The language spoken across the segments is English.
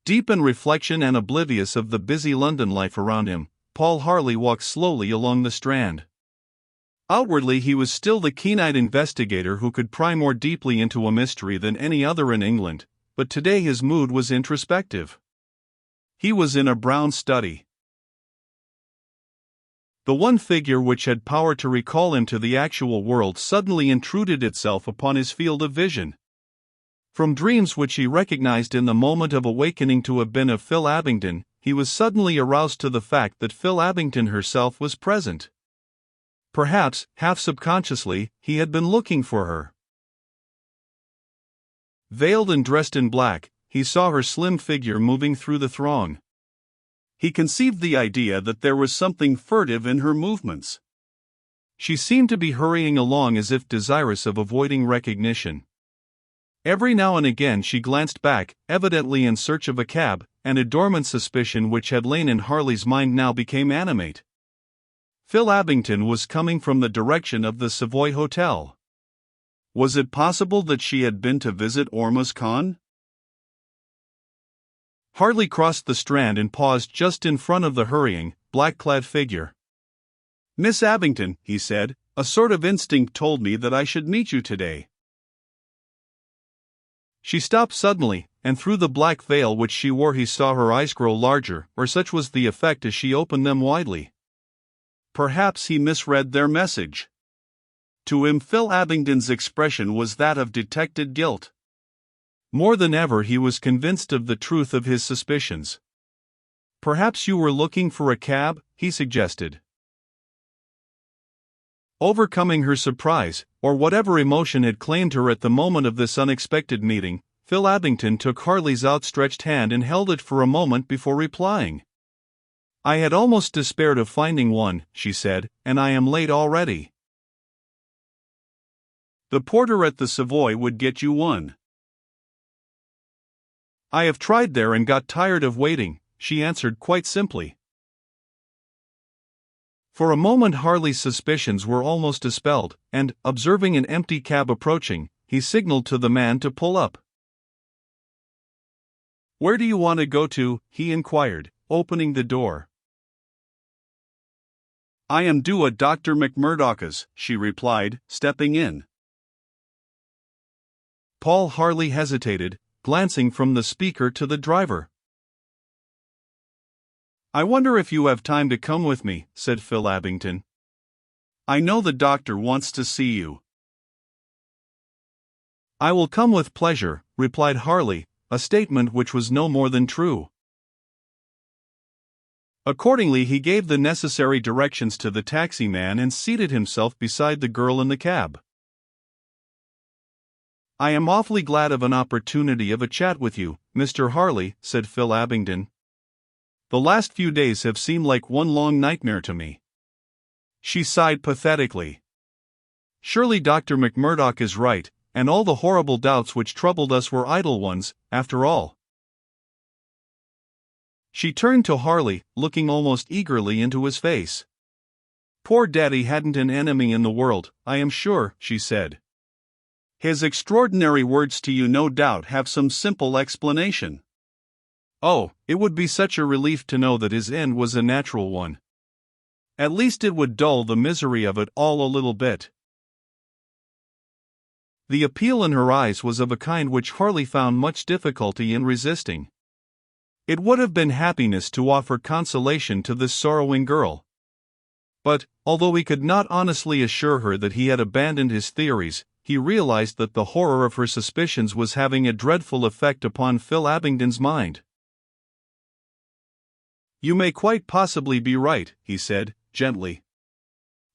Deep in reflection and oblivious of the busy London life around him, Paul Harley walked slowly along the Strand. Outwardly he was still the keen-eyed investigator who could pry more deeply into a mystery than any other in England, but today his mood was introspective. He was in a brown study. The one figure which had power to recall him to the actual world suddenly intruded itself upon his field of vision. From dreams which he recognized in the moment of awakening to have been of Phil Abingdon, he was suddenly aroused to the fact that Phil Abingdon herself was present. Perhaps, half subconsciously, he had been looking for her. Veiled and dressed in black, he saw her slim figure moving through the throng. He conceived the idea that there was something furtive in her movements. She seemed to be hurrying along as if desirous of avoiding recognition. Every now and again she glanced back, evidently in search of a cab, and a dormant suspicion which had lain in Harley's mind now became animate. Phil Abingdon was coming from the direction of the Savoy Hotel. Was it possible that she had been to visit Ormuz Khan? Harley crossed the Strand and paused just in front of the hurrying, black-clad figure. "Miss Abingdon," he said, "a sort of instinct told me that I should meet you today." She stopped suddenly, and through the black veil which she wore he saw her eyes grow larger, or such was the effect as she opened them widely. Perhaps he misread their message. To him Phil Abingdon's expression was that of detected guilt. More than ever he was convinced of the truth of his suspicions. "Perhaps you were looking for a cab?" he suggested. Overcoming her surprise, or whatever emotion had claimed her at the moment of this unexpected meeting, Phil Abingdon took Harley's outstretched hand and held it for a moment before replying. "I had almost despaired of finding one," she said, "and I am late already." "The porter at the Savoy would get you one." "I have tried there and got tired of waiting," she answered quite simply. For a moment Harley's suspicions were almost dispelled, and, observing an empty cab approaching, he signaled to the man to pull up. "Where do you want to go to?" he inquired, opening the door. "I am due at Dr. McMurdoch's," she replied, stepping in. Paul Harley hesitated, glancing from the speaker to the driver. "I wonder if you have time to come with me," said Phil Abingdon. "I know the doctor wants to see you." "I will come with pleasure," replied Harley, a statement which was no more than true. Accordingly he gave the necessary directions to the taxi man and seated himself beside the girl in the cab. "I am awfully glad of an opportunity of a chat with you, Mr. Harley," said Phil Abingdon. "The last few days have seemed like one long nightmare to me." She sighed pathetically. Surely Dr. McMurdoch is right, and all the horrible doubts which troubled us were idle ones, after all. She turned to Harley, looking almost eagerly into his face. "Poor Daddy hadn't an enemy in the world, I am sure," she said. "His extraordinary words to you no doubt have some simple explanation." "Oh, it would be such a relief to know that his end was a natural one. At least it would dull the misery of it all a little bit." The appeal in her eyes was of a kind which Harley found much difficulty in resisting. It would have been happiness to offer consolation to this sorrowing girl. But, although he could not honestly assure her that he had abandoned his theories, he realized that the horror of her suspicions was having a dreadful effect upon Phil Abingdon's mind. "You may quite possibly be right," he said, gently.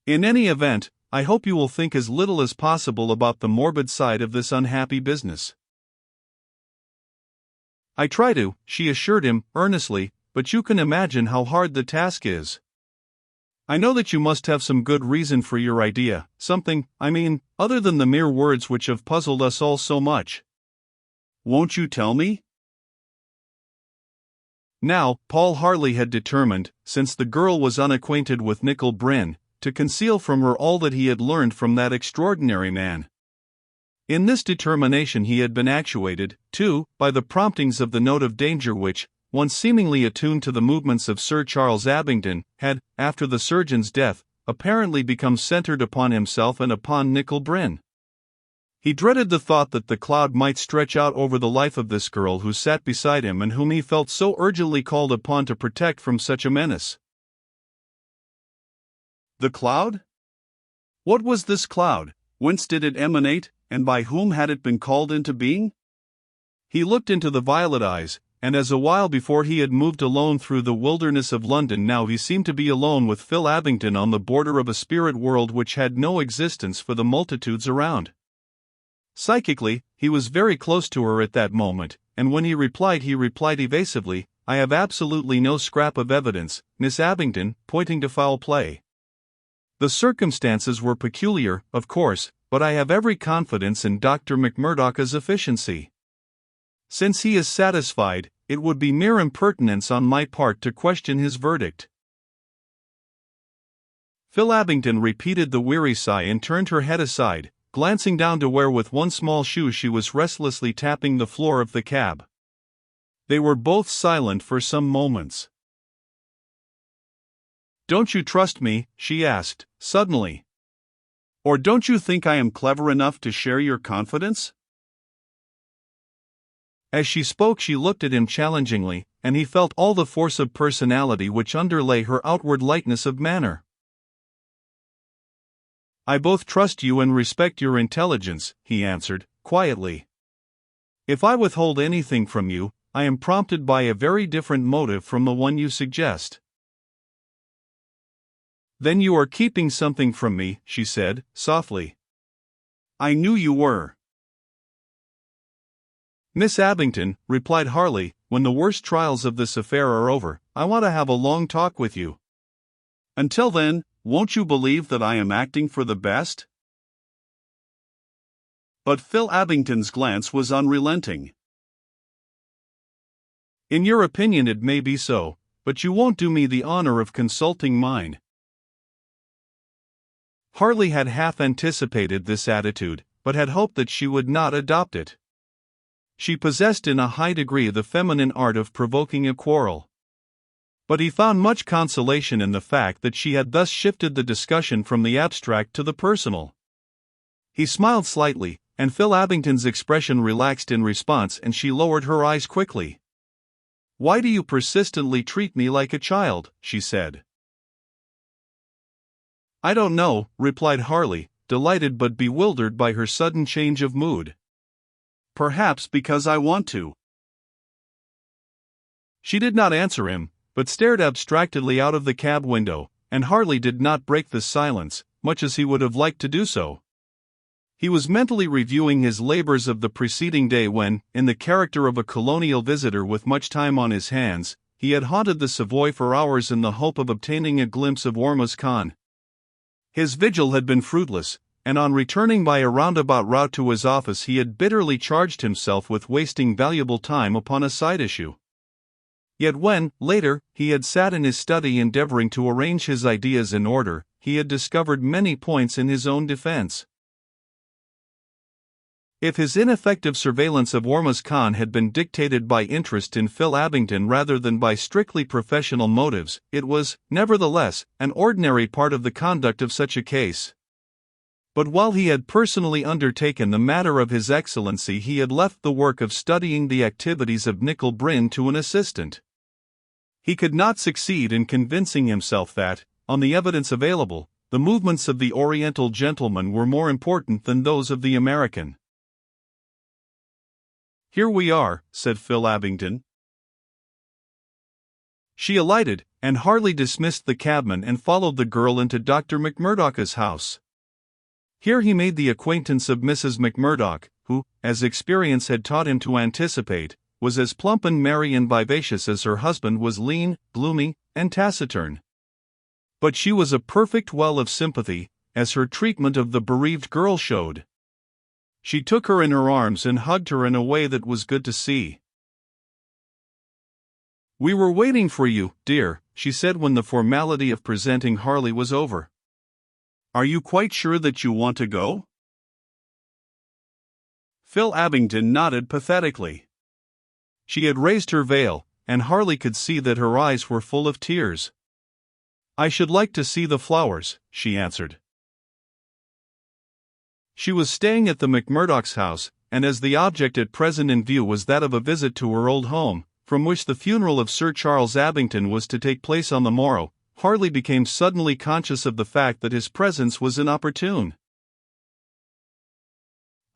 "In any event, I hope you will think as little as possible about the morbid side of this unhappy business." "I try to," she assured him, earnestly, "but you can imagine how hard the task is. I know that you must have some good reason for your idea, something, other than the mere words which have puzzled us all so much." "Won't you tell me?" Now, Paul Harley had determined, since the girl was unacquainted with Nicol Bryn, to conceal from her all that he had learned from that extraordinary man. In this determination he had been actuated, too, by the promptings of the note of danger which, once seemingly attuned to the movements of Sir Charles Abingdon, had, after the surgeon's death, apparently become centered upon himself and upon Nicol Bryn. He dreaded the thought that the cloud might stretch out over the life of this girl who sat beside him and whom he felt so urgently called upon to protect from such a menace. The cloud? What was this cloud? Whence did it emanate, and by whom had it been called into being? He looked into the violet eyes, and as a while before he had moved alone through the wilderness of London, now he seemed to be alone with Phil Abingdon on the border of a spirit world which had no existence for the multitudes around. Psychically, he was very close to her at that moment, and when he replied evasively, "I have absolutely no scrap of evidence, Miss Abingdon," pointing to foul play. "The circumstances were peculiar, of course, but I have every confidence in Dr. McMurdoch's efficiency. Since he is satisfied, it would be mere impertinence on my part to question his verdict." Phil Abingdon repeated the weary sigh and turned her head aside, glancing down to where with one small shoe she was restlessly tapping the floor of the cab. They were both silent for some moments. "Don't you trust me?" she asked, suddenly. "Or don't you think I am clever enough to share your confidence?" As she spoke she looked at him challengingly, and he felt all the force of personality which underlay her outward lightness of manner. "I both trust you and respect your intelligence," he answered, quietly. "If I withhold anything from you, I am prompted by a very different motive from the one you suggest." "Then you are keeping something from me," she said, softly. "I knew you were." "Miss Abingdon," replied Harley, "when the worst trials of this affair are over, I want to have a long talk with you. Until then, won't you believe that I am acting for the best?" But Phil Abingdon's glance was unrelenting. "In your opinion it may be so, but you won't do me the honor of consulting mine." Harley had half anticipated this attitude, but had hoped that she would not adopt it. She possessed in a high degree the feminine art of provoking a quarrel. But he found much consolation in the fact that she had thus shifted the discussion from the abstract to the personal. He smiled slightly, and Phil Abingdon's expression relaxed in response, and she lowered her eyes quickly. "Why do you persistently treat me like a child?" she said. "I don't know," replied Harley, delighted but bewildered by her sudden change of mood. "Perhaps because I want to." She did not answer him, but stared abstractedly out of the cab window, and Harley did not break the silence, much as he would have liked to do so. He was mentally reviewing his labors of the preceding day when, in the character of a colonial visitor with much time on his hands, he had haunted the Savoy for hours in the hope of obtaining a glimpse of Ormuz Khan. His vigil had been fruitless, and on returning by a roundabout route to his office he had bitterly charged himself with wasting valuable time upon a side issue. Yet when, later, he had sat in his study endeavoring to arrange his ideas in order, he had discovered many points in his own defense. If his ineffective surveillance of Ormuz Khan had been dictated by interest in Phil Abingdon rather than by strictly professional motives, it was, nevertheless, an ordinary part of the conduct of such a case. But while he had personally undertaken the matter of His Excellency, he had left the work of studying the activities of Nicol Bryn to an assistant. He could not succeed in convincing himself that, on the evidence available, the movements of the Oriental gentleman were more important than those of the American. "Here we are," said Phil Abingdon. She alighted, and Harley dismissed the cabman and followed the girl into Dr. McMurdoch's house. Here he made the acquaintance of Mrs. McMurdoch, who, as experience had taught him to anticipate, was as plump and merry and vivacious as her husband was lean, gloomy, and taciturn. But she was a perfect well of sympathy, as her treatment of the bereaved girl showed. She took her in her arms and hugged her in a way that was good to see. "We were waiting for you, dear," she said when the formality of presenting Harley was over. "Are you quite sure that you want to go?" Phil Abington nodded pathetically. She had raised her veil, and Harley could see that her eyes were full of tears. "I should like to see the flowers," she answered. She was staying at the McMurdoch's house, and as the object at present in view was that of a visit to her old home, from which the funeral of Sir Charles Abington was to take place on the morrow, Harley became suddenly conscious of the fact that his presence was inopportune.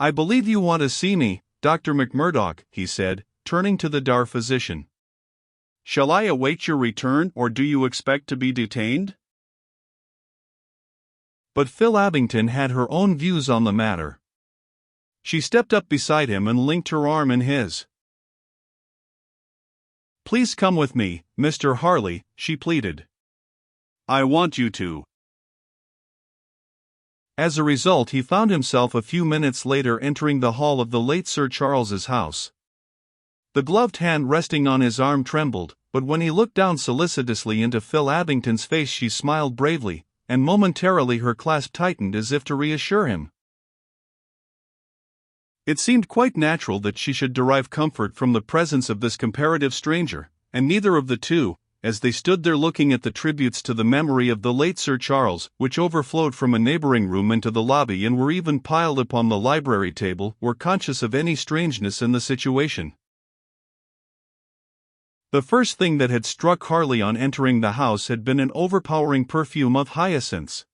"I believe you want to see me, Dr. McMurdoch," he said, turning to the Dar physician. "Shall I await your return, or do you expect to be detained?" But Phil Abington had her own views on the matter. She stepped up beside him and linked her arm in his. "Please come with me, Mr. Harley," she pleaded. "I want you to." As a result, he found himself a few minutes later entering the hall of the late Sir Charles's house. The gloved hand resting on his arm trembled, but when he looked down solicitously into Phil Abington's face she smiled bravely, and momentarily her clasp tightened as if to reassure him. It seemed quite natural that she should derive comfort from the presence of this comparative stranger, and neither of the two, as they stood there looking at the tributes to the memory of the late Sir Charles, which overflowed from a neighboring room into the lobby and were even piled upon the library table, were conscious of any strangeness in the situation. The first thing that had struck Harley on entering the house had been an overpowering perfume of hyacinths.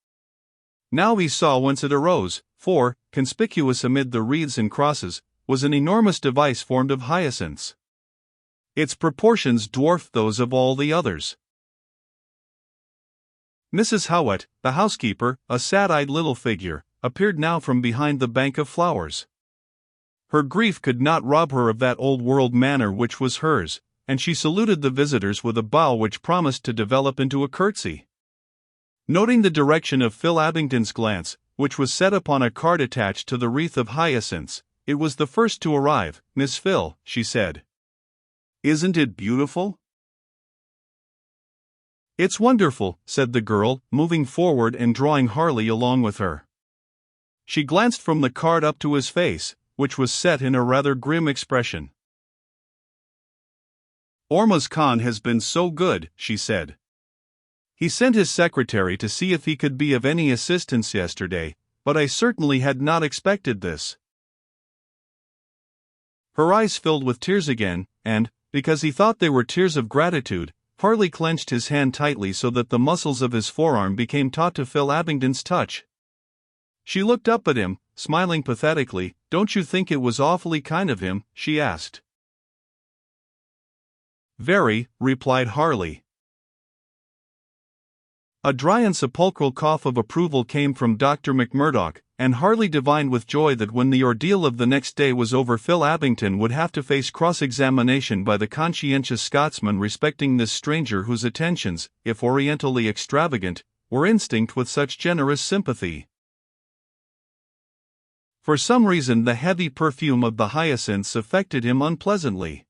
Now he saw whence it arose, for, conspicuous amid the wreaths and crosses, was an enormous device formed of hyacinths. Its proportions dwarfed those of all the others. Mrs. Howett, the housekeeper, a sad-eyed little figure, appeared now from behind the bank of flowers. Her grief could not rob her of that old-world manner which was hers, and she saluted the visitors with a bow which promised to develop into a curtsy. Noting the direction of Phil Abington's glance, which was set upon a card attached to the wreath of hyacinths, it was the first to arrive. "Miss Phil," she said. "Isn't it beautiful?" "It's wonderful," said the girl, moving forward and drawing Harley along with her. She glanced from the card up to his face, which was set in a rather grim expression. "Ormuz Khan has been so good," she said. "He sent his secretary to see if he could be of any assistance yesterday, but I certainly had not expected this." Her eyes filled with tears again, and, because he thought they were tears of gratitude, Harley clenched his hand tightly so that the muscles of his forearm became taut to Phil Abington's touch. She looked up at him, smiling pathetically. "Don't you think it was awfully kind of him?" she asked. "Very," replied Harley. A dry and sepulchral cough of approval came from Dr. McMurdoch, and Harley divined with joy that when the ordeal of the next day was over Phil Abington would have to face cross-examination by the conscientious Scotsman respecting this stranger whose attentions, if orientally extravagant, were instinct with such generous sympathy. For some reason the heavy perfume of the hyacinths affected him unpleasantly.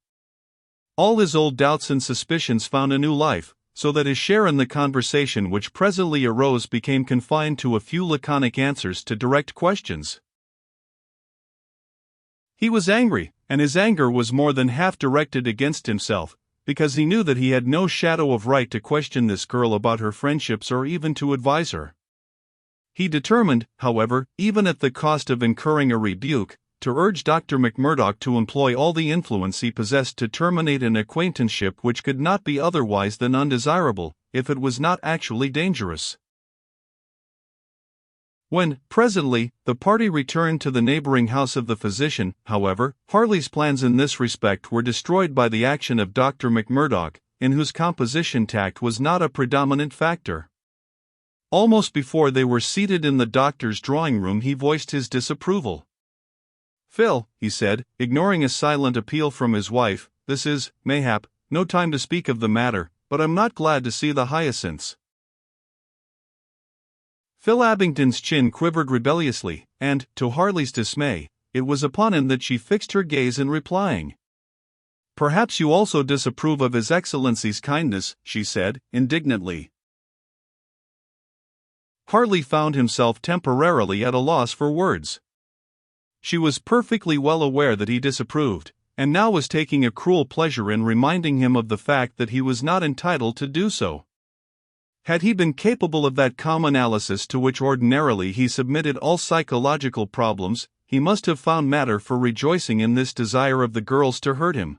All his old doubts and suspicions found a new life, so that his share in the conversation which presently arose became confined to a few laconic answers to direct questions. He was angry, and his anger was more than half directed against himself, because he knew that he had no shadow of right to question this girl about her friendships or even to advise her. He determined, however, even at the cost of incurring a rebuke, to urge Dr. McMurdoch to employ all the influence he possessed to terminate an acquaintanceship which could not be otherwise than undesirable, if it was not actually dangerous. When, presently, the party returned to the neighboring house of the physician, however, Harley's plans in this respect were destroyed by the action of Dr. McMurdoch, in whose composition tact was not a predominant factor. Almost before they were seated in the doctor's drawing-room he voiced his disapproval. "Phil," he said, ignoring a silent appeal from his wife, "this is, mayhap, no time to speak of the matter, but I'm not glad to see the hyacinths." Phil Abington's chin quivered rebelliously, and, to Harley's dismay, it was upon him that she fixed her gaze in replying. "Perhaps you also disapprove of His Excellency's kindness," she said, indignantly. Harley found himself temporarily at a loss for words. She was perfectly well aware that he disapproved, and now was taking a cruel pleasure in reminding him of the fact that he was not entitled to do so. Had he been capable of that calm analysis to which ordinarily he submitted all psychological problems, he must have found matter for rejoicing in this desire of the girl's to hurt him.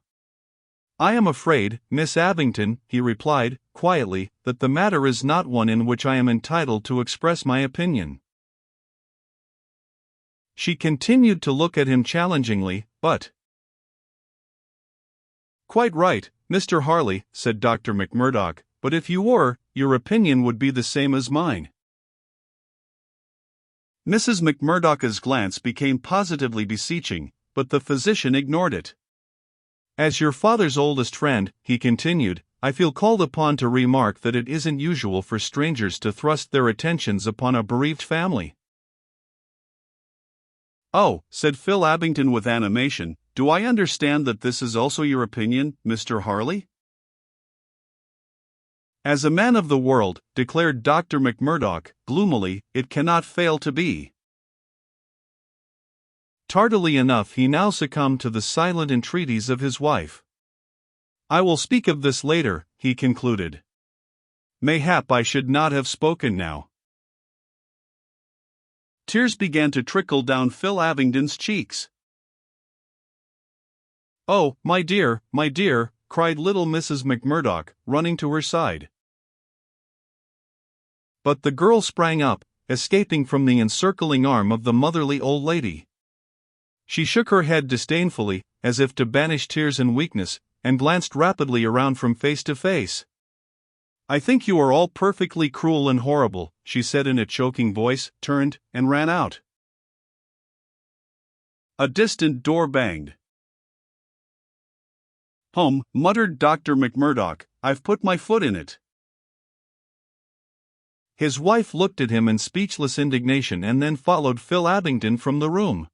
"I am afraid, Miss Abington," he replied, quietly, "that the matter is not one in which I am entitled to express my opinion." She continued to look at him challengingly, but— "Quite right, Mr. Harley," said Dr. McMurdoch, "but if you were, your opinion would be the same as mine." Mrs. McMurdoch's glance became positively beseeching, but the physician ignored it. "As your father's oldest friend," he continued, "I feel called upon to remark that it isn't usual for strangers to thrust their attentions upon a bereaved family." "Oh," said Phil Abington with animation, "do I understand that this is also your opinion, Mr. Harley?" "As a man of the world," declared Dr. McMurdoch, gloomily, "it cannot fail to be." Tardily enough he now succumbed to the silent entreaties of his wife. "I will speak of this later," he concluded. "Mayhap I should not have spoken now." Tears began to trickle down Phil Abington's cheeks. "Oh, my dear," cried little Mrs. McMurdoch, running to her side. But the girl sprang up, escaping from the encircling arm of the motherly old lady. She shook her head disdainfully, as if to banish tears and weakness, and glanced rapidly around from face to face. "I think you are all perfectly cruel and horrible," she said in a choking voice, turned, and ran out. A distant door banged. "Home," muttered Dr. McMurdoch, "I've put my foot in it." His wife looked at him in speechless indignation and then followed Phil Abington from the room.